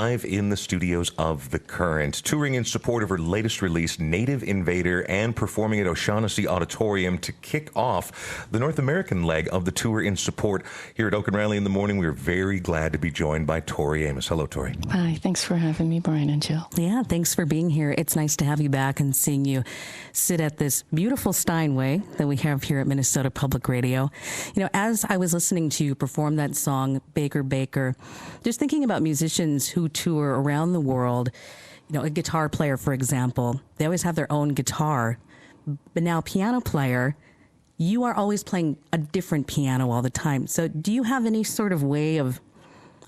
live in the studios of The Current, touring in support of her latest release, Native Invader, and performing at O'Shaughnessy Auditorium to kick off the North American leg of the tour in support. Here at Oak and Raleigh in the morning, we're very glad to be joined by Tori Amos. Hello, Tori. Hi, thanks for having me, Brian and Jill. Yeah, thanks for being here. It's nice to have you back and seeing you sit at this beautiful Steinway that we have here at Minnesota Public Radio. You know, as I was listening to you perform that song, Baker, Baker, just thinking about musicians who tour around the world, you know, a guitar player, for example, they always have their own guitar, but now piano player, you are always playing a different piano all the time. So do you have any sort of way of,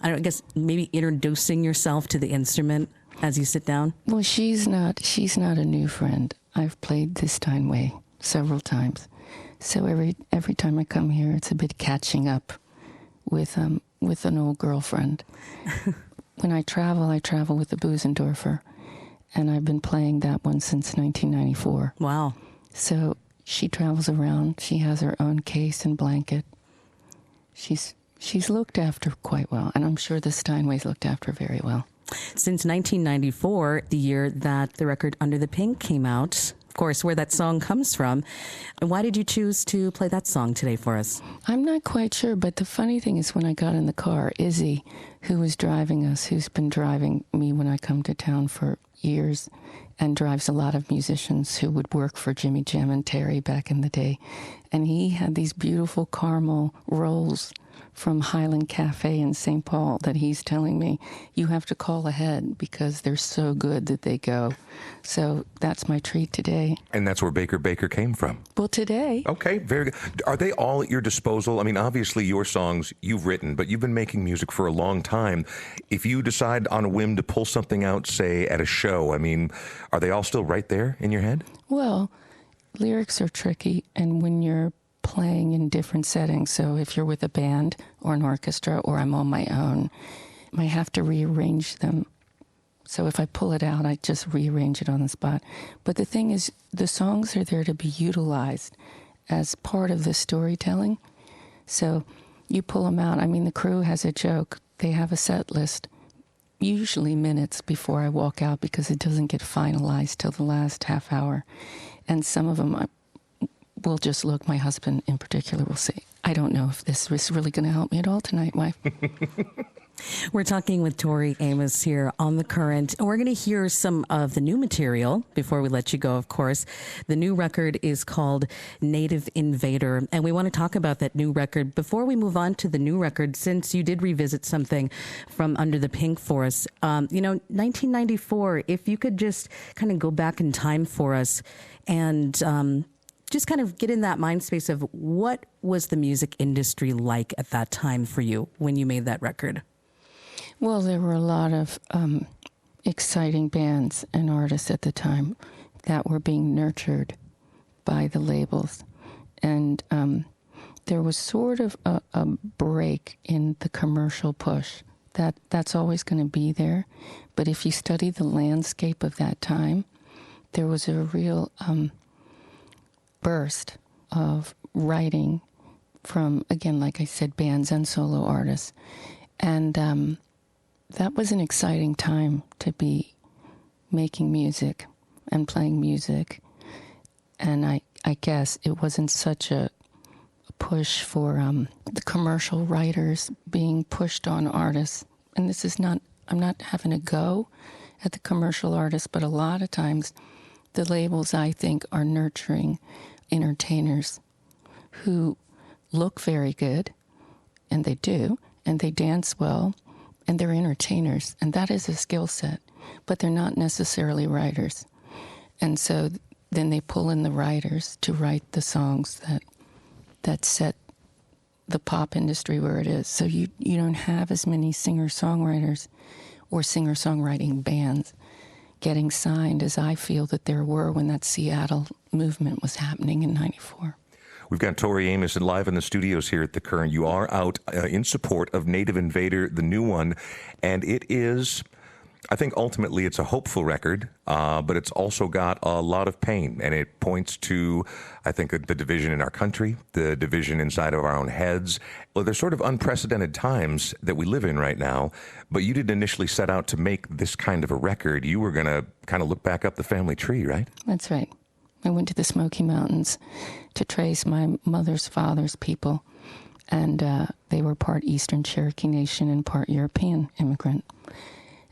I guess, maybe introducing yourself to the instrument as you sit down? Well, she's not a new friend. I've played this Steinway several times. So every time I come here, it's a bit catching up with an old girlfriend. When I travel with the Busendorfer, and I've been playing that one since 1994. Wow. So she travels around. She has her own case and blanket. She's looked after quite well, and I'm sure the Steinway's looked after very well. Since 1994, the year that the record Under the Pink came out, of course, where that song comes from. And why did you choose to play that song today for us? I'm not quite sure, but the funny thing is when I got in the car, Izzy, who was driving us, who's been driving me when I come to town for years and drives a lot of musicians who would work for Jimmy Jam and Terry back in the day, and he had these beautiful caramel rolls from Highland Cafe in St. Paul that he's telling me, you have to call ahead because they're so good that they go. So that's my treat today. And that's where Baker Baker came from? Well, today. Okay, very good. Are they all at your disposal? I mean, obviously your songs you've written, but you've been making music for a long time. If you decide on a whim to pull something out, say, at a show, I mean, are they all still right there in your head? Well, lyrics are tricky, and when you're playing in different settings, so if you're with a band or an orchestra or I'm on my own, I have to rearrange them. So if I pull it out, I just rearrange it on the spot. But the thing is, the songs are there to be utilized as part of the storytelling. So you pull them out. I mean, the crew has a joke. They have a set list, usually minutes before I walk out because it doesn't get finalized till the last half hour. And some of them will just look, my husband in particular will say, I don't know if this is really going to help me at all tonight, wife. We're talking with Tori Amos here on The Current. We're going to hear some of the new material before we let you go, of course. The new record is called Native Invader, and we want to talk about that new record. Before we move on to the new record, since you did revisit something from Under the Pink for us, 1994, if you could just kind of go back in time for us and just kind of get in that mind space of what was the music industry like at that time for you when you made that record? Well, there were a lot of exciting bands and artists at the time that were being nurtured by the labels. And there was sort of a break in the commercial push. That's always going to be there. But if you study the landscape of that time, there was a real burst of writing from, again, like I said, bands and solo artists. And that was an exciting time to be making music and playing music. And I guess it wasn't such a push for the commercial writers being pushed on artists. And this is not, I'm not having a go at the commercial artists, but a lot of times the labels, I think, are nurturing entertainers who look very good, and they do, and they dance well, and they're entertainers, and that is a skill set, but they're not necessarily writers. And so then they pull in the writers to write the songs that set the pop industry where it is. So you don't have as many singer-songwriters or singer-songwriting bands getting signed as I feel that there were when that Seattle movement was happening in 94. We've got Tori Amos live in the studios here at The Current. You are out in support of Native Invader, the new one, and it is I think ultimately it's a hopeful record, but it's also got a lot of pain, and it points to, I think, the division in our country, the division inside of our own heads. Well, there's sort of unprecedented times that we live in right now, but you didn't initially set out to make this kind of a record. You were going to kind of look back up the family tree, right? That's right. I went to the Smoky Mountains to trace my mother's father's people, and they were part Eastern Cherokee Nation and part European immigrant.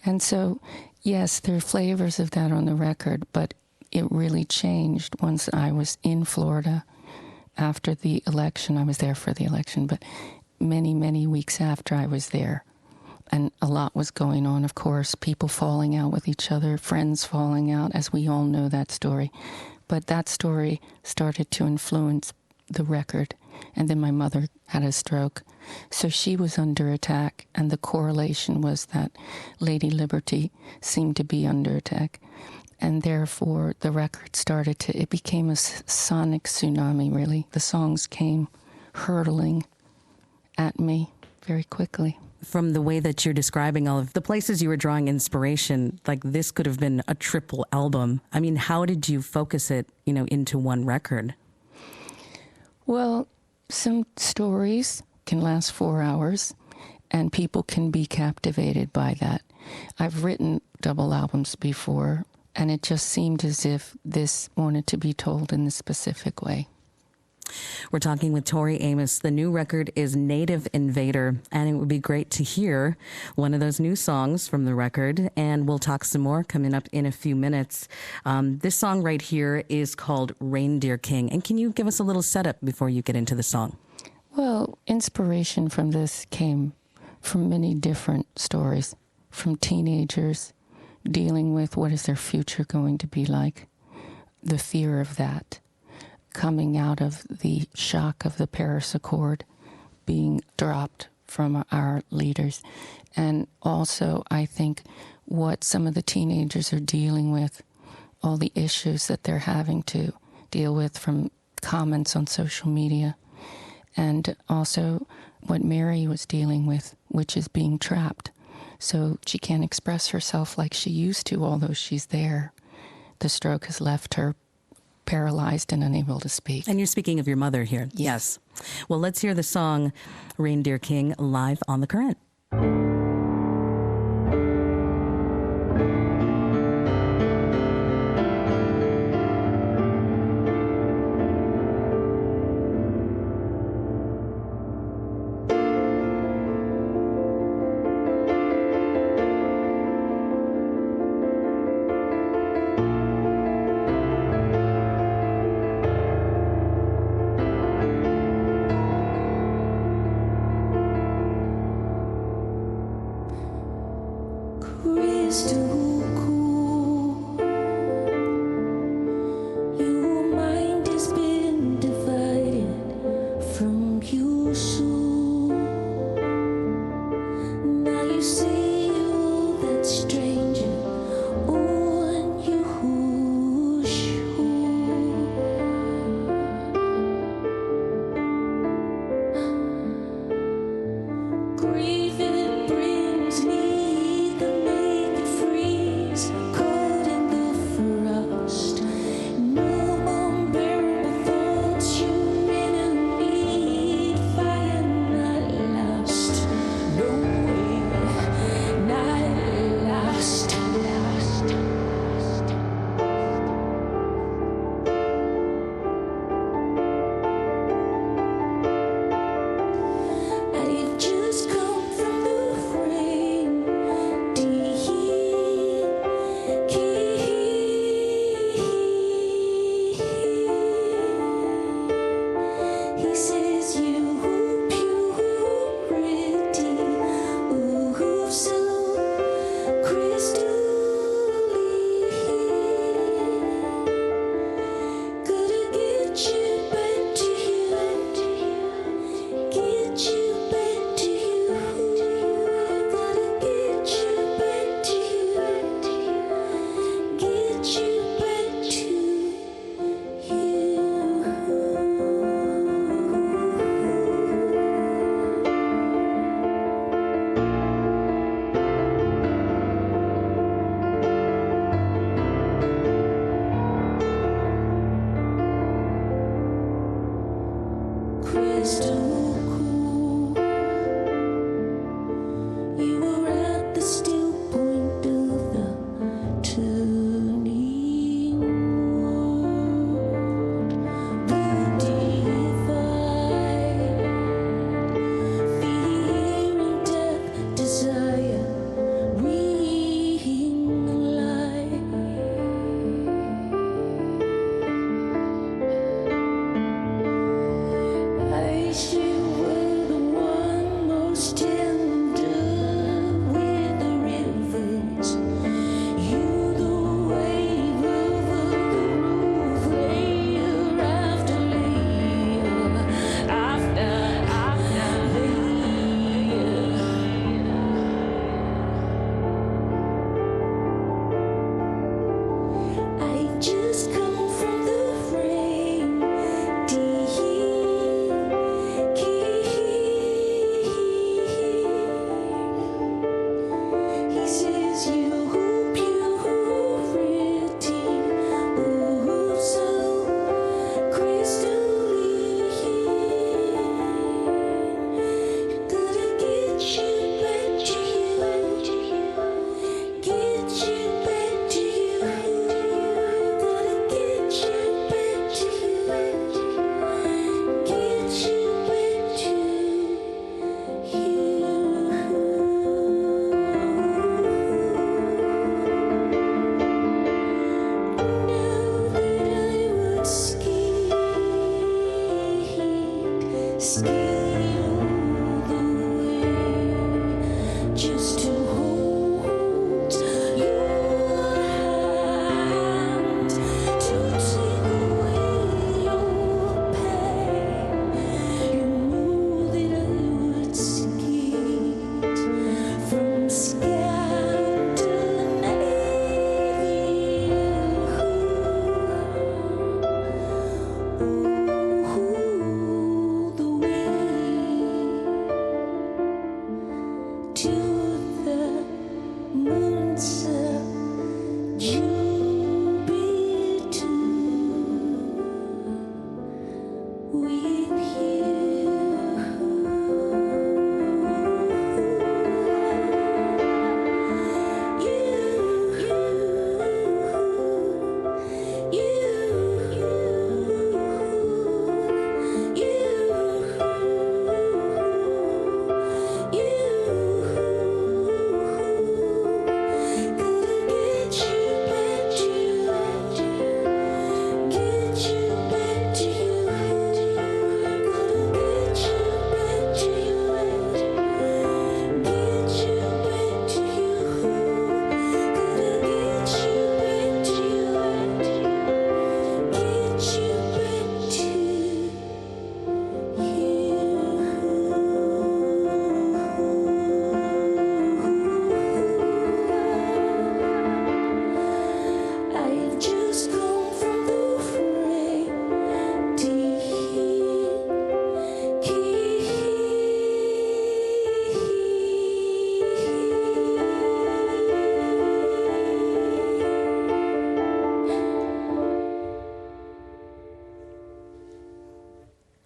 And so, yes, there are flavors of that on the record, but it really changed once I was in Florida after the election. I was there for the election, but many, many weeks after I was there. And a lot was going on, of course, people falling out with each other, friends falling out, as we all know that story. But that story started to influence the record. And then my mother had a stroke. So she was under attack, and the correlation was that Lady Liberty seemed to be under attack. And therefore, the record it became a sonic tsunami, really. The songs came hurtling at me very quickly. From the way that you're describing all of the places you were drawing inspiration, like this could have been a triple album. I mean, how did you focus it, into one record? Well, some stories can last 4 hours, and people can be captivated by that. I've written double albums before, and it just seemed as if this wanted to be told in a specific way. We're talking with Tori Amos. The new record is Native Invader, and it would be great to hear one of those new songs from the record, and we'll talk some more coming up in a few minutes. This song right here is called Reindeer King, and can you give us a little setup before you get into the song? Well, inspiration from this came from many different stories, from teenagers dealing with what is their future going to be like, the fear of that, coming out of the shock of the Paris Accord being dropped from our leaders. And also, I think, what some of the teenagers are dealing with, all the issues that they're having to deal with from comments on social media, and also what Mary was dealing with, which is being trapped. So she can't express herself like she used to, although she's there. The stroke has left her paralyzed and unable to speak. And you're speaking of your mother here. Yes. Well, let's hear the song Reindeer King live on The Current.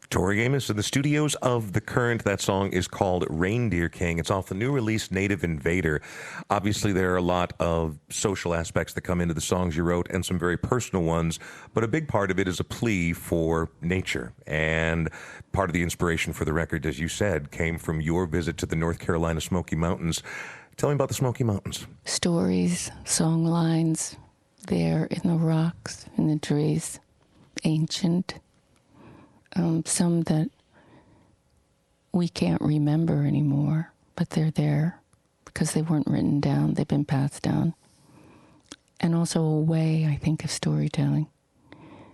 Tori Amos in the studios of The Current. That song is called Reindeer King. It's off the new release Native Invader. Obviously, there are a lot of social aspects that come into the songs you wrote and some very personal ones, but a big part of it is a plea for nature. And part of the inspiration for the record, as you said, came from your visit to the North Carolina Smoky Mountains. Tell me about the Smoky Mountains. Stories, song lines, there in the rocks, in the trees, ancient. Some that we can't remember anymore, but they're there because they weren't written down. They've been passed down. And also a way, I think, of storytelling.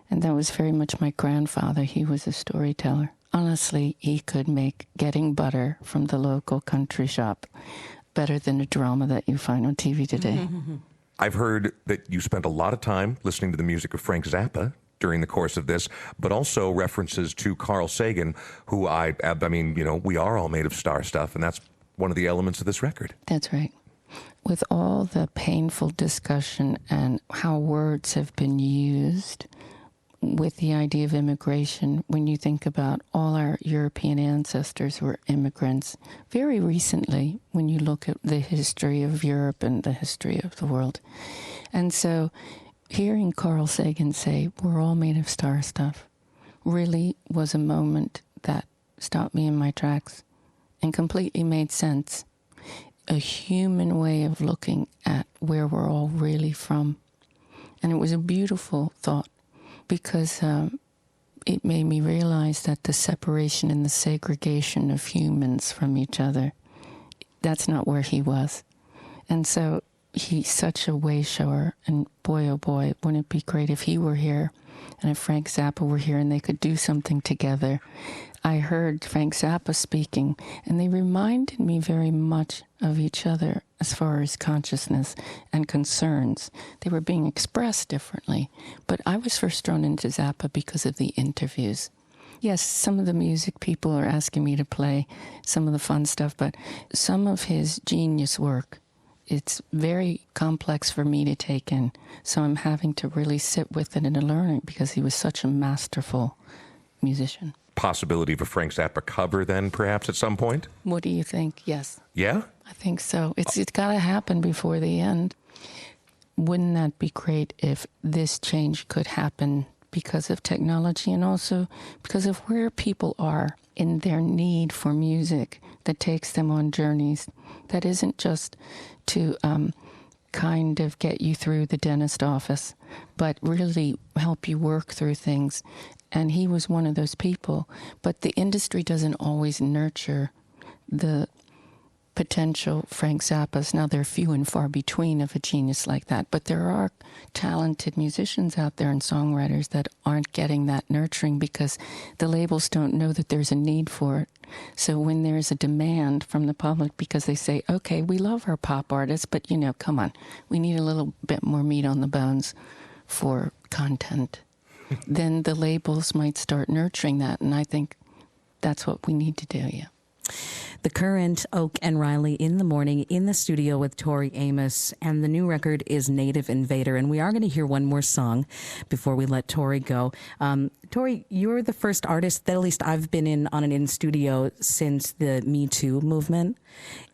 And that was very much my grandfather. He was a storyteller. Honestly, he could make getting butter from the local country shop better than a drama that you find on TV today. Mm-hmm. I've heard that you spent a lot of time listening to the music of Frank Zappa during the course of this, but also references to Carl Sagan, who I mean, you know, we are all made of star stuff, and that's one of the elements of this record. That's right. With all the painful discussion and how words have been used with the idea of immigration, when you think about all our European ancestors were immigrants, very recently, when you look at the history of Europe and the history of the world. And so hearing Carl Sagan say, we're all made of star stuff, really was a moment that stopped me in my tracks and completely made sense. A human way of looking at where we're all really from. And it was a beautiful thought, because it made me realize that the separation and the segregation of humans from each other, that's not where he was. And so he's such a way shower, and boy, oh boy, wouldn't it be great if he were here and if Frank Zappa were here and they could do something together. I heard Frank Zappa speaking, and they reminded me very much of each other as far as consciousness and concerns. They were being expressed differently, but I was first drawn into Zappa because of the interviews. Yes, some of the music people are asking me to play, some of the fun stuff, but some of his genius work, it's very complex for me to take in, so I'm having to really sit with it and learn it because he was such a masterful musician. Possibility of a Frank Zappa cover then, perhaps, at some point? What do you think? Yes. Yeah? I think so. It's got to happen before the end. Wouldn't that be great if this change could happen because of technology and also because of where people are in their need for music that takes them on journeys that isn't just to kind of get you through the dentist office, but really help you work through things. And he was one of those people. But the industry doesn't always nurture the potential Frank Zappas. Now, they're few and far between of a genius like that. But there are talented musicians out there and songwriters that aren't getting that nurturing because the labels don't know that there's a need for it. So when there's a demand from the public because they say, okay, we love our pop artists, but, come on, we need a little bit more meat on the bones for content. Then the labels might start nurturing that, and I think that's what we need to do, yeah. The Current, Oak and Riley in the morning in the studio with Tori Amos, and the new record is Native Invader, and we are going to hear one more song before we let Tori go. Tori, you're the first artist that at least I've been in studio since the Me Too movement.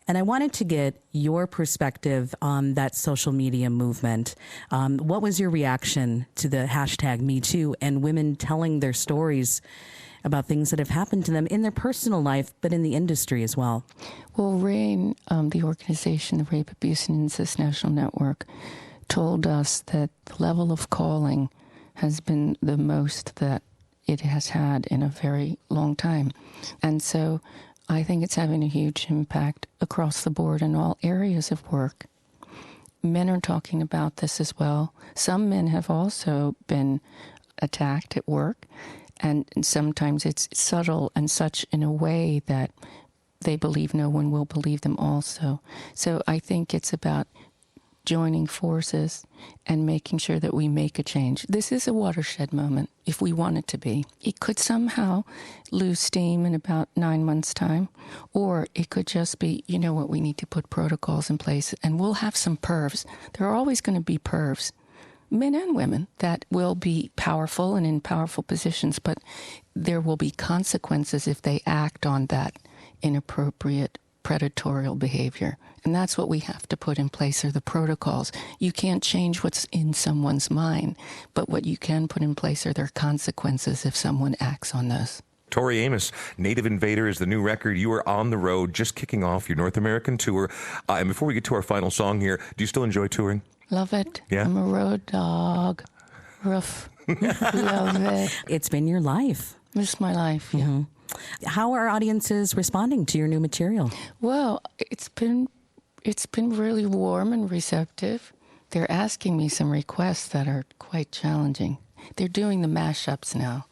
And I wanted to get your perspective on that social media movement. What was your reaction to the hashtag Me Too and women telling their stories about things that have happened to them in their personal life, but in the industry as well? Well, RAIN, the organization, the Rape, Abuse, and Incest National Network, told us that the level of calling has been the most that it has had in a very long time. And so I think it's having a huge impact across the board in all areas of work. Men are talking about this as well. Some men have also been attacked at work, and sometimes it's subtle and such in a way that they believe no one will believe them also. So I think it's about joining forces and making sure that we make a change. This is a watershed moment, if we want it to be. It could somehow lose steam in about 9 months' time, or it could just be, we need to put protocols in place, and we'll have some pervs. There are always going to be pervs, men and women, that will be powerful and in powerful positions, but there will be consequences if they act on that inappropriate predatorial behavior. And that's what we have to put in place are the protocols. You can't change what's in someone's mind, but what you can put in place are their consequences if someone acts on those. Tori Amos, Native Invader is the new record. You are on the road, just kicking off your North American tour. And before we get to our final song here, do you still enjoy touring? Love it. Yeah? I'm a road dog. Roof. Love it. It's been your life. It's my life, yeah. Mm-hmm. How are audiences responding to your new material? Well, it's been really warm and receptive. They're asking me some requests that are quite challenging. They're doing the mashups now.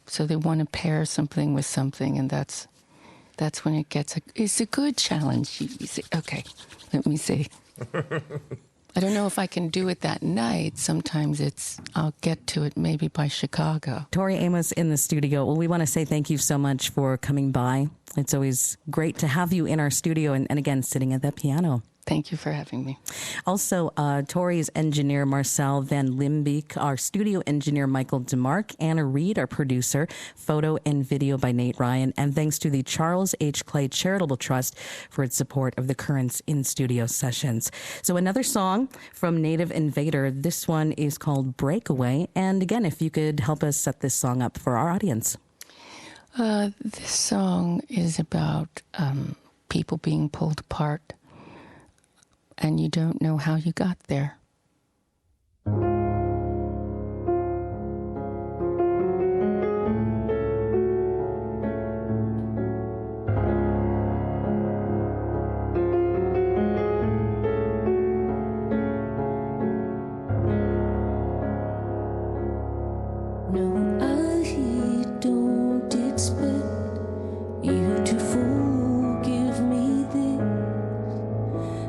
So they want to pair something with something, and that's when it gets it's a good challenge. You say, okay, let me see. I don't know if I can do it that night. Sometimes I'll get to it maybe by Chicago. Tori Amos in the studio. Well, we want to say thank you so much for coming by. It's always great to have you in our studio and again, sitting at that piano. Thank you for having me. Also, Tori's engineer, Marcel Van Limbeek, our studio engineer, Michael DeMarc, Anna Reed, our producer, photo and video by Nate Ryan, and thanks to the Charles H. Clay Charitable Trust for its support of the Currents in-studio sessions. So another song from Native Invader. This one is called Breakaway. And again, if you could help us set this song up for our audience. This song is about people being pulled apart, and you don't know how you got there. No, I don't expect you to forgive me this.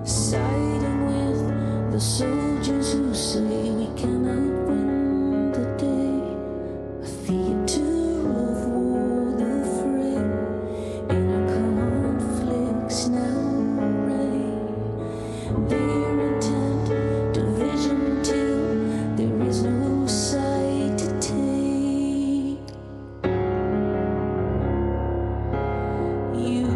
Siding with the soldiers who say we cannot win the day. A theater of war, the fray in our conflicts now reign. Their intent, division till there is no side to take. You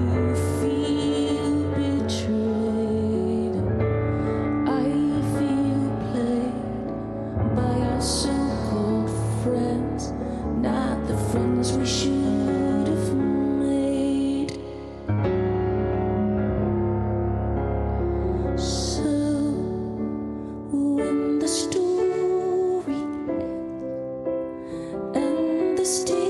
feel betrayed. I feel played by our so-called friends, not the friends we should have made. So when the story ends and the stage